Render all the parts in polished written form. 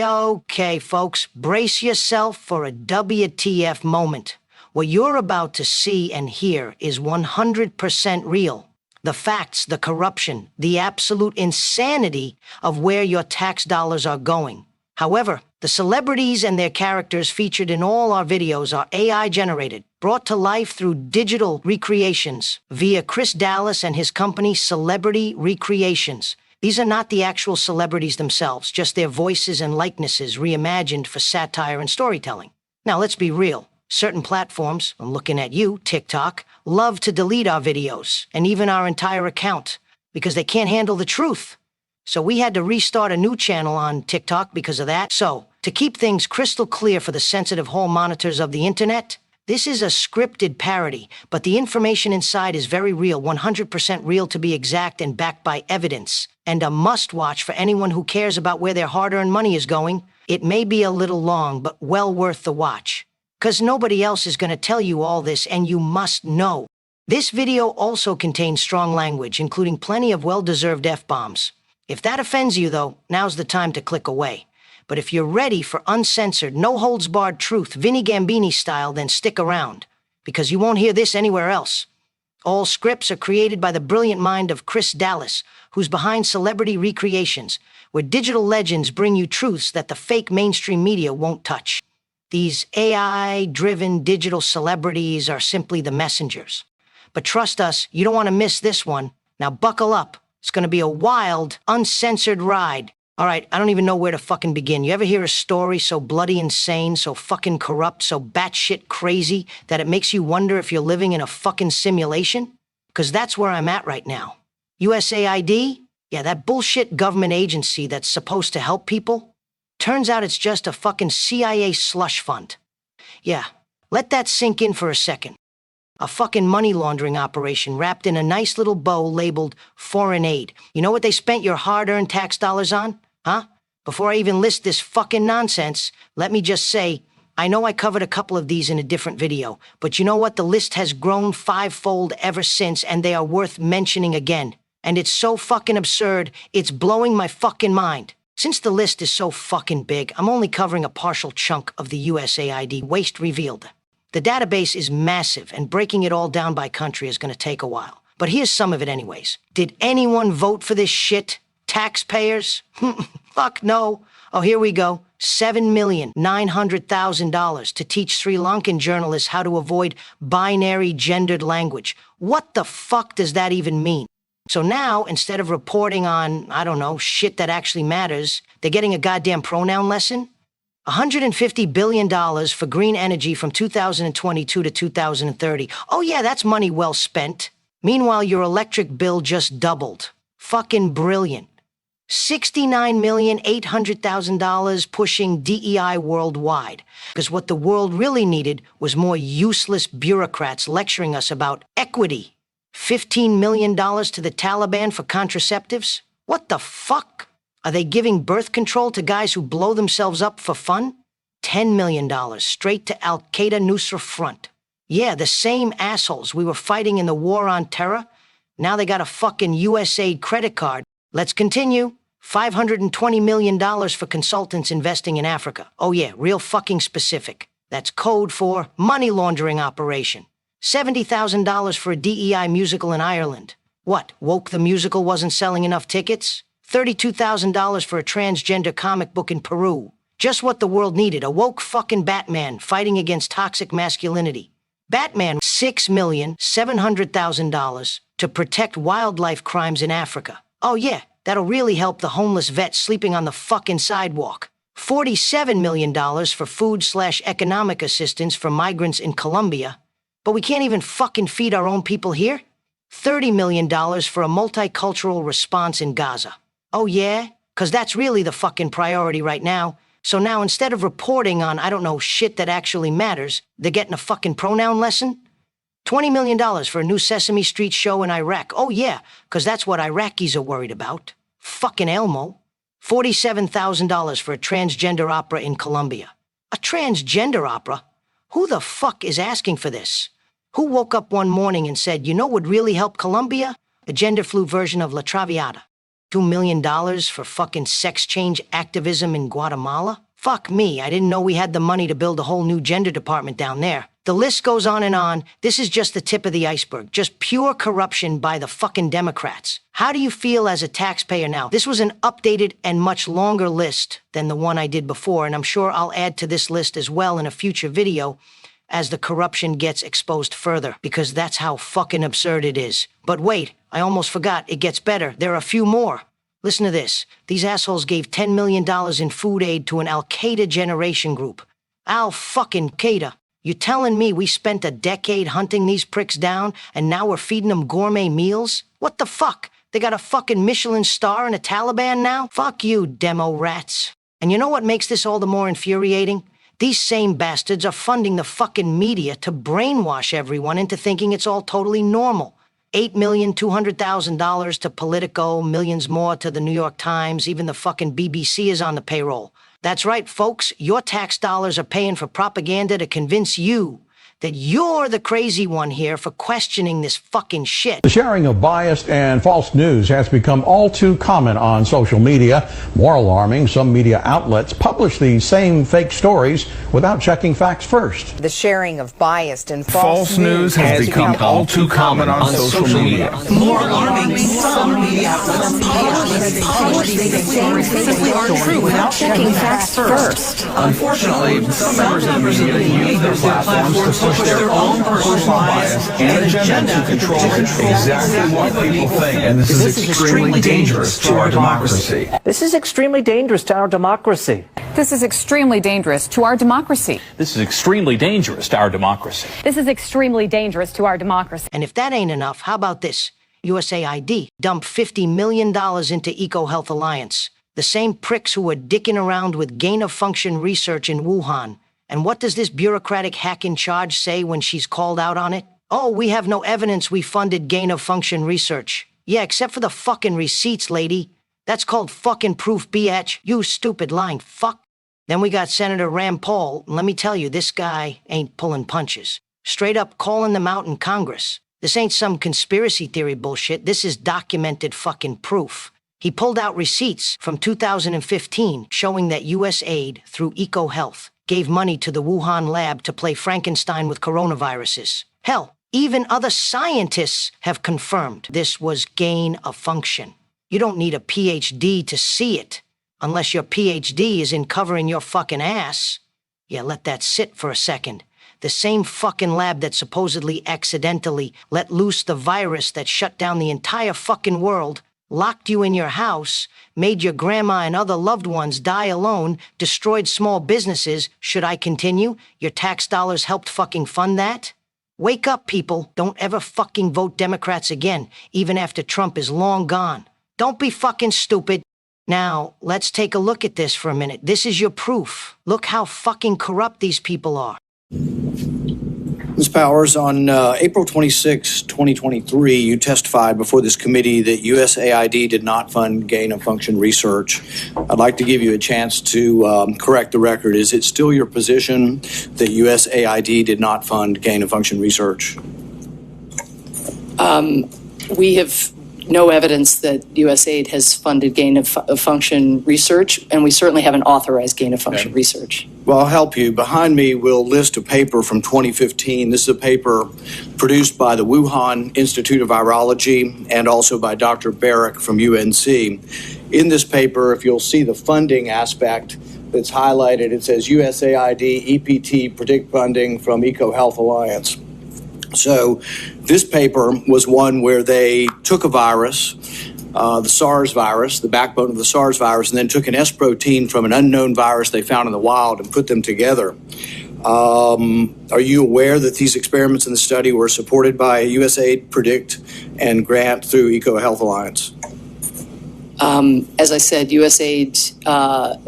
Okay, folks, brace yourself for a WTF moment. What you're about to see and hear is 100% real. The facts, the corruption, the absolute insanity of where your tax dollars are going. However, the celebrities and their characters featured in all our videos are AI-generated, brought to life through digital recreations via Chris Dallas and his company Celebrity Recreations. These are not the actual celebrities themselves, just their voices and likenesses reimagined for satire and storytelling. Now, let's be real. Certain platforms, I'm looking at you, TikTok, love to delete our videos and even our entire account because they can't handle the truth. So we had to restart a new channel on TikTok because of that. So, to keep things crystal clear for the sensitive hall monitors of the internet, this is a scripted parody, but the information inside is very real, 100% real to be exact and backed by evidence, and a must-watch for anyone who cares about where their hard-earned money is going. It may be a little long, but well worth the watch. 'Cause nobody else is gonna tell you all this, and you must know. This video also contains strong language, including plenty of well-deserved F-bombs. If that offends you, though, now's the time to click away. But if you're ready for uncensored, no-holds-barred truth, Vinny Gambini style, then stick around, because you won't hear this anywhere else. All scripts are created by the brilliant mind of Chris Dallas, who's behind Celebrity Recreations, where digital legends bring you truths that the fake mainstream media won't touch. These AI-driven digital celebrities are simply the messengers. But trust us, you don't want to miss this one. Now buckle up. It's going to be a wild, uncensored ride. All right, I don't even know where to fucking begin. You ever hear a story so bloody insane, so fucking corrupt, so batshit crazy that it makes you wonder if you're living in a fucking simulation? Because that's where I'm at right now. USAID? Yeah, that bullshit government agency that's supposed to help people? Turns out it's just a fucking CIA slush fund. Yeah, let that sink in for a second. A fucking money laundering operation wrapped in a nice little bow labeled foreign aid. You know what they spent your hard-earned tax dollars on? Huh? Before I even list this fucking nonsense, let me just say, I know I covered a couple of these in a different video, but you know what? The list has grown fivefold ever since, and they are worth mentioning again. And it's so fucking absurd, it's blowing my fucking mind. Since the list is so fucking big, I'm only covering a partial chunk of the USAID waste revealed. The database is massive, and breaking it all down by country is going to take a while. But here's some of it anyways. Did anyone vote for this shit? Taxpayers? Fuck no. Oh, here we go. $7,900,000 to teach Sri Lankan journalists how to avoid binary gendered language. What the fuck does that even mean? So now, instead of reporting on, I don't know, shit that actually matters, they're getting a goddamn pronoun lesson? $150 billion for green energy from 2022 to 2030. Oh yeah, that's money well spent. Meanwhile, your electric bill just doubled. Fucking brilliant. $69,800,000 pushing DEI worldwide. Because what the world really needed was more useless bureaucrats lecturing us about equity. $15 million to the Taliban for contraceptives? What the fuck? Are they giving birth control to guys who blow themselves up for fun? $10 million straight to Al-Qaeda-linked front. Yeah, the same assholes we were fighting in the war on terror. Now they got a fucking USAID credit card. Let's continue. $520 million for consultants investing in Africa. Oh yeah, real fucking specific. That's code for money laundering operation. $70,000 for a DEI musical in Ireland. What, Woke the musical wasn't selling enough tickets? $32,000 for a transgender comic book in Peru. Just what the world needed, a woke fucking Batman fighting against toxic masculinity. Batman, $6,700,000 to protect wildlife crimes in Africa. Oh yeah, that'll really help the homeless vet sleeping on the fucking sidewalk. $47 million for food/economic assistance for migrants in Colombia. But we can't even fucking feed our own people here? $30 million for a multicultural response in Gaza. Oh yeah? 'Cause that's really the fucking priority right now. So now instead of reporting on, I don't know, shit that actually matters, they're getting a fucking pronoun lesson? $20 million for a new Sesame Street show in Iraq. Oh yeah, 'cause that's what Iraqis are worried about. Fucking Elmo. $47,000 for a transgender opera in Colombia. A transgender opera? Who the fuck is asking for this? Who woke up one morning and said, you know what would really help Colombia? A gender-fluid version of La Traviata. $2 million for fucking sex change activism in Guatemala? Fuck me, I didn't know we had the money to build a whole new gender department down there. The list goes on and on. This is just the tip of the iceberg. Just pure corruption by the fucking Democrats. How do you feel as a taxpayer now? This was an updated and much longer list than the one I did before, and I'm sure I'll add to this list as well in a future video as the corruption gets exposed further, because that's how fucking absurd it is. But wait, I almost forgot. It gets better. There are a few more. Listen to this. These assholes gave $10 million in food aid to an Al-Qaeda generation group. Al-fucking-Qaeda. You telling me we spent a decade hunting these pricks down and now we're feeding them gourmet meals? What the fuck? They got a fucking Michelin star and a Taliban now? Fuck you, demo rats. And you know what makes this all the more infuriating? These same bastards are funding the fucking media to brainwash everyone into thinking it's all totally normal. $8,200,000 to Politico, millions more to the New York Times, even the fucking BBC is on the payroll. That's right, folks, your tax dollars are paying for propaganda to convince you that you're the crazy one here for questioning this fucking shit. The sharing of biased and false news has become all too common on social media. More alarming, some media outlets publish these same fake stories without checking facts first. The sharing of biased and false news has become all too common on social media. More alarming, some media outlets publish these stories simply aren't true without checking facts first. Unfortunately, some members of the media use their platforms to push their own personal bias and agenda to control exactly what people think. And this is extremely dangerous to our democracy. This is extremely dangerous to our democracy. This is extremely dangerous to our democracy. This is extremely dangerous to our democracy. This is extremely dangerous to our democracy. And if that ain't enough, how about this? USAID dumped $50 million into EcoHealth Alliance. The same pricks who were dicking around with gain-of-function research in Wuhan. And what does this bureaucratic hack in charge say when she's called out on it? Oh, we have no evidence we funded gain-of-function research. Yeah, except for the fucking receipts, lady. That's called fucking proof, bitch. You stupid lying fuck. Then we got Senator Rand Paul, and let me tell you, this guy ain't pulling punches. Straight up calling them out in Congress. This ain't some conspiracy theory bullshit. This is documented fucking proof. He pulled out receipts from 2015 showing that USAID, through EcoHealth, gave money to the Wuhan lab to play Frankenstein with coronaviruses. Hell, even other scientists have confirmed this was gain of function. You don't need a PhD to see it, unless your PhD is in covering your fucking ass. Yeah, let that sit for a second. The same fucking lab that supposedly accidentally let loose the virus that shut down the entire fucking world, locked you in your house, made your grandma and other loved ones die alone, destroyed small businesses. Should I continue? Your tax dollars helped fucking fund that? Wake up, people. Don't ever fucking vote Democrats again, even after Trump is long gone. Don't be fucking stupid. Now, let's take a look at this for a minute. This is your proof. Look how fucking corrupt these people are. Ms. Powers, on April 26, 2023, you testified before this committee that USAID did not fund gain-of-function research. I'd like to give you a chance to correct the record. Is it still your position that USAID did not fund gain-of-function research? We have no evidence that USAID has funded gain-of-function research, and we certainly haven't authorized gain-of-function research. Well, I'll help you. Behind me, we'll list a paper from 2015. This is a paper produced by the Wuhan Institute of Virology and also by Dr. Barrick from UNC. In this paper, if you'll see the funding aspect that's highlighted, it says USAID EPT predict funding from EcoHealth Alliance. So this paper was one where they took a virus, the SARS virus, the backbone of the SARS virus, and then took an S protein from an unknown virus they found in the wild and put them together. Are you aware that these experiments in the study were supported by USAID, Predict, and Grant through EcoHealth Alliance? As I said, USAID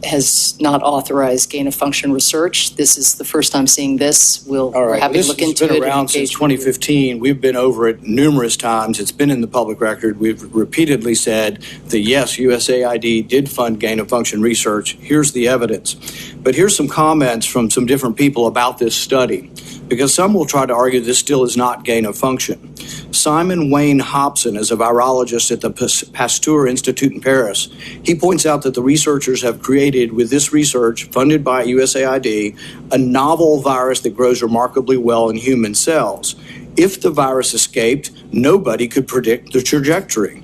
has not authorized gain-of-function research. This is the first time seeing this. We're happy to look into it. This has been around since 2015. We've been over it numerous times. It's been in the public record. We've repeatedly said that, yes, USAID did fund gain-of-function research. Here's the evidence. But here's some comments from some different people about this study. because some will try to argue this still is not gain of function. Simon Wayne Hobson is a virologist at the Pasteur Institute in Paris. He points out that the researchers have created, with this research funded by USAID, a novel virus that grows remarkably well in human cells. If the virus escaped, nobody could predict the trajectory.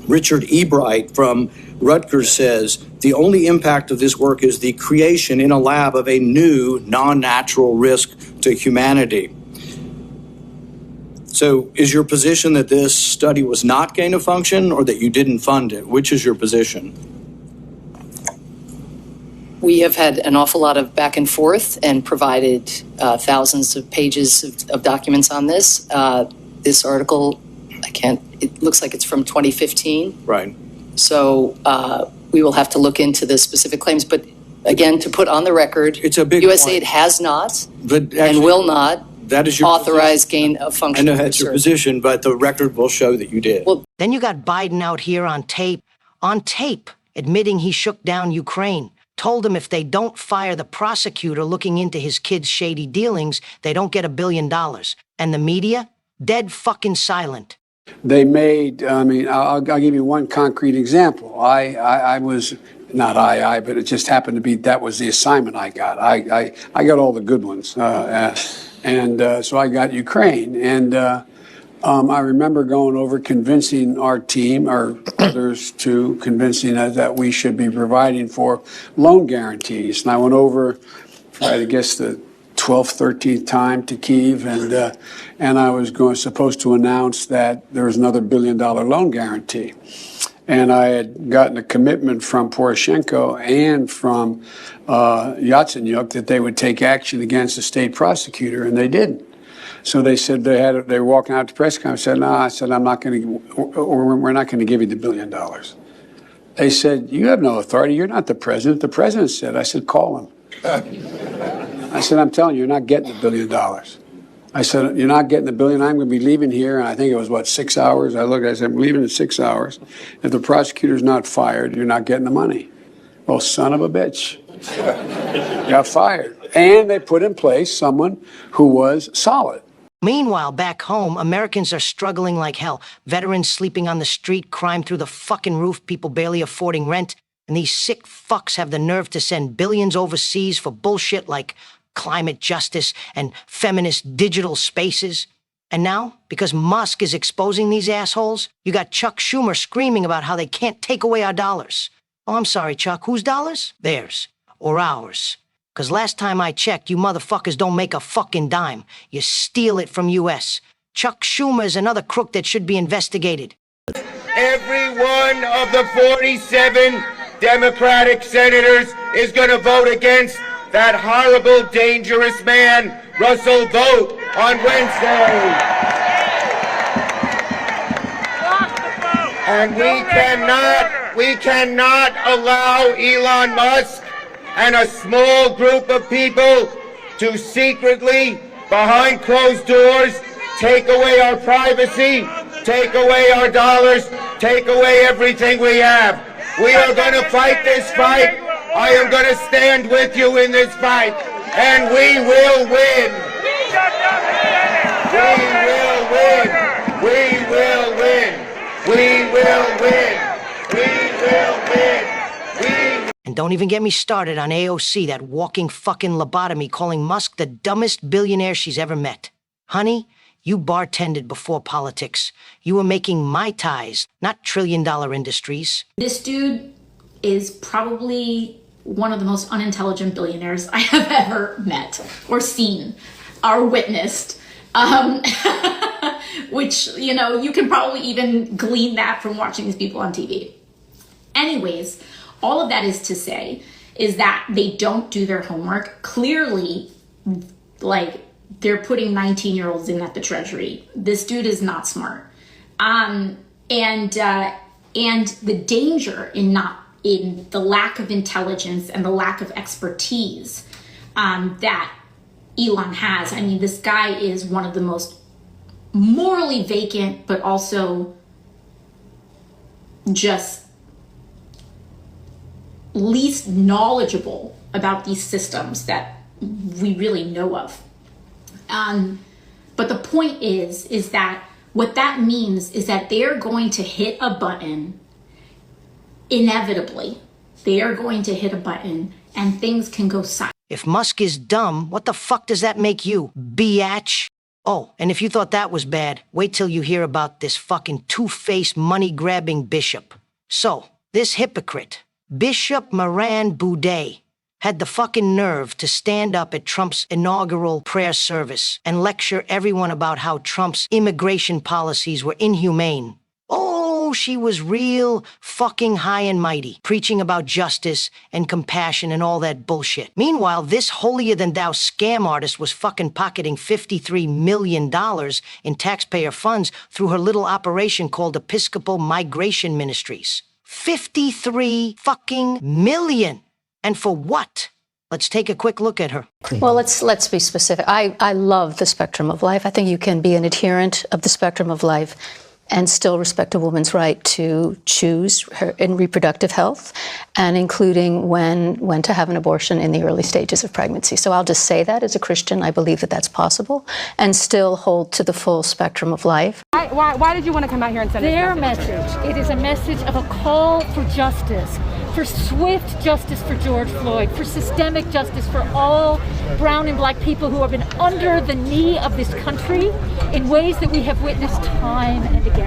Richard Ebright from Rutgers says, the only impact of this work is the creation in a lab of a new non-natural risk to humanity. So is your position that this study was not gain of function or that you didn't fund it? Which is your position? We have had an awful lot of back and forth and provided thousands of pages of documents on this. This article, it looks like it's from 2015. Right. So we will have to look into the specific claims. But again, to put on the record, it's a big USAID point. Has not But actually, and will not that is your authorize position. gain of function. I know that's your position, but the record will show that you did. Well, Then you got Biden out here on tape, admitting he shook down Ukraine, told him if they don't fire the prosecutor looking into his kids' shady dealings, they don't get $1 billion. And the media? Dead fucking silent. They made, I'll give you one concrete example. I was, not but it just happened to be, that was the assignment I got. I got all the good ones. So I got Ukraine. And I remember going over convincing our team, or others too, convincing us that we should be providing for loan guarantees. And I went over, I guess, the 12th, 13th time to Kyiv, and I was supposed to announce that there was another $1 billion loan guarantee. And I had gotten a commitment from Poroshenko and from Yatsenyuk that they would take action against the state prosecutor, and they didn't. So they said they were walking out to press conference. I said, no, I said, we're not going to give you the $1 billion. They said, you have no authority. You're not the president. The president said. I said, call him. I said, I'm telling you, you're not getting the $1 billion. I said, you're not getting the $1 billion. I'm going to be leaving here. And I think it was, 6 hours? I said, I'm leaving in 6 hours. If the prosecutor's not fired, you're not getting the money. Well, son of a bitch. Got fired. And they put in place someone who was solid. Meanwhile, back home, Americans are struggling like hell. Veterans sleeping on the street, crime through the fucking roof, people barely affording rent. And these sick fucks have the nerve to send billions overseas for bullshit like climate justice and feminist digital spaces. And now, because Musk is exposing these assholes, you got Chuck Schumer screaming about how they can't take away our dollars. Oh, I'm sorry, Chuck, whose dollars? Theirs. Or ours. Because last time I checked, you motherfuckers don't make a fucking dime. You steal it from US. Chuck Schumer is another crook that should be investigated. Every one of the 47 Democratic senators is going to vote against that horrible, dangerous man, Russell Vogt, on Wednesday. And we cannot allow Elon Musk and a small group of people to secretly, behind closed doors, take away our privacy, take away our dollars, take away everything we have. We are going to fight this fight. I am going to stand with you in this fight, and we will win. We will win. We will win. We will win. And don't even get me started on AOC, that walking fucking lobotomy, calling Musk the dumbest billionaire she's ever met. Honey, you bartended before politics. You were making Mai Tais, not trillion-dollar industries. This dude is probably one of the most unintelligent billionaires I have ever met or seen or witnessed. Which, you can probably even glean that from watching these people on TV. Anyways, all of that is to say is that they don't do their homework. Clearly, they're putting 19-year-olds in at the Treasury. This dude is not smart. And the danger in the lack of intelligence and the lack of expertise that Elon has. I mean, this guy is one of the most morally vacant, but also just least knowledgeable about these systems that we really know of. But the point is that what that means is that they're going to hit a button inevitably. They are going to hit a button and things can go silent. If Musk is dumb, what the fuck does that make you, biatch? Oh, and if you thought that was bad, wait till you hear about this fucking two-faced money-grabbing bishop. So, this hypocrite, Bishop Maran Budet, had the fucking nerve to stand up at Trump's inaugural prayer service and lecture everyone about how Trump's immigration policies were inhumane. Oh, she was real fucking high and mighty, preaching about justice and compassion and all that bullshit. Meanwhile, this holier-than-thou scam artist was fucking pocketing $53 million in taxpayer funds through her little operation called Episcopal Migration Ministries. 53 fucking million! And for what? Let's take a quick look at her. Well, let's be specific. I love the spectrum of life. I think you can be an adherent of the spectrum of life and still respect a woman's right to choose her in reproductive health, and including when to have an abortion in the early stages of pregnancy. So I'll just say that as a Christian, I believe that that's possible, and still hold to the full spectrum of life. Why did you want to come out here and send their message? It is a message of a call for justice, for swift justice for George Floyd, for systemic justice for all brown and black people who have been under the knee of this country in ways that we have witnessed time and again.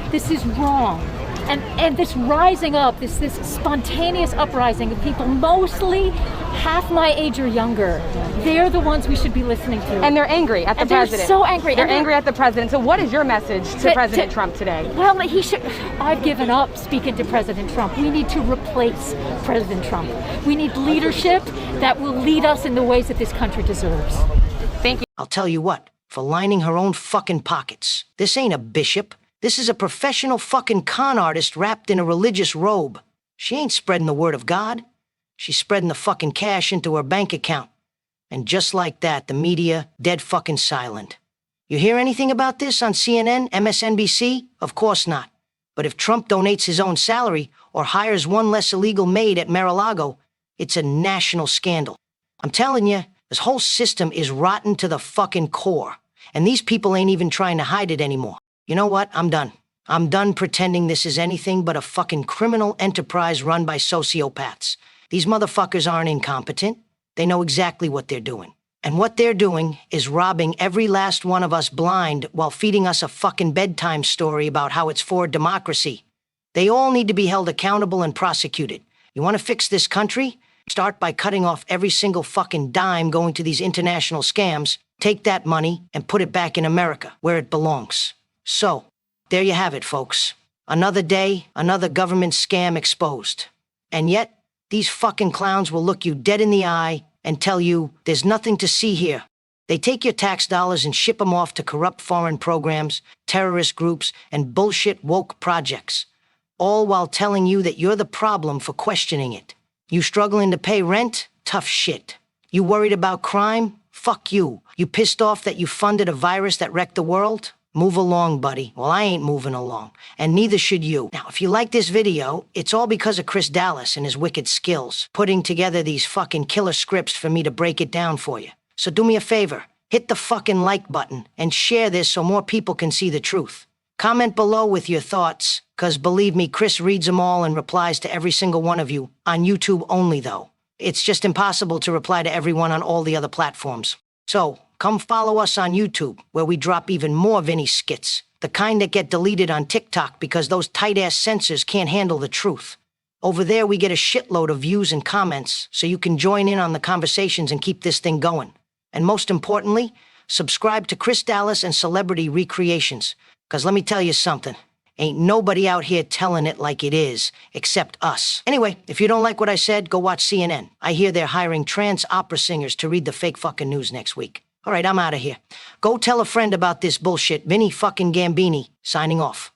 This is wrong. And this rising up, this spontaneous uprising of people, mostly half my age or younger, they're the ones we should be listening to. And they're angry at the president. They're so angry. They're angry at the president. So what is your message to President Trump today? Well, I've given up speaking to President Trump. We need to replace President Trump. We need leadership that will lead us in the ways that this country deserves. Thank you. I'll tell you what, for lining her own fucking pockets. This ain't a bishop. This is a professional fucking con artist wrapped in a religious robe. She ain't spreading the word of God. She's spreading the fucking cash into her bank account. And just like that, the media, dead fucking silent. You hear anything about this on CNN, MSNBC? Of course not. But if Trump donates his own salary or hires one less illegal maid at Mar-a-Lago, it's a national scandal. I'm telling you, this whole system is rotten to the fucking core. And these people ain't even trying to hide it anymore. You know what? I'm done. I'm done pretending this is anything but a fucking criminal enterprise run by sociopaths. These motherfuckers aren't incompetent. They know exactly what they're doing. And what they're doing is robbing every last one of us blind while feeding us a fucking bedtime story about how it's for democracy. They all need to be held accountable and prosecuted. You want to fix this country? Start by cutting off every single fucking dime going to these international scams. Take that money and put it back in America, where it belongs. So, there you have it, folks. Another day, another government scam exposed. And yet, these fucking clowns will look you dead in the eye and tell you there's nothing to see here. They take your tax dollars and ship them off to corrupt foreign programs, terrorist groups, and bullshit woke projects. All while telling you that you're the problem for questioning it. You struggling to pay rent? Tough shit. You worried about crime? Fuck you. You pissed off that you funded a virus that wrecked the world? Move along, buddy. Well, I ain't moving along, and neither should you. Now, if you like this video, it's all because of Chris Dallas and his wicked skills, putting together these fucking killer scripts for me to break it down for you. So do me a favor, hit the fucking like button and share this so more people can see the truth. Comment below with your thoughts, cause believe me, Chris reads them all and replies to every single one of you, on YouTube only though. It's just impossible to reply to everyone on all the other platforms. So, come follow us on YouTube, where we drop even more Vinny skits, the kind that get deleted on TikTok because those tight-ass censors can't handle the truth. Over there, we get a shitload of views and comments, so you can join in on the conversations and keep this thing going. And most importantly, subscribe to Chris Dallas and Celebrity Recreations, because let me tell you something, ain't nobody out here telling it like it is, except us. Anyway, if you don't like what I said, go watch CNN. I hear they're hiring trans opera singers to read the fake fucking news next week. All right, I'm out of here. Go tell a friend about this bullshit. Vinny fucking Gambini, signing off.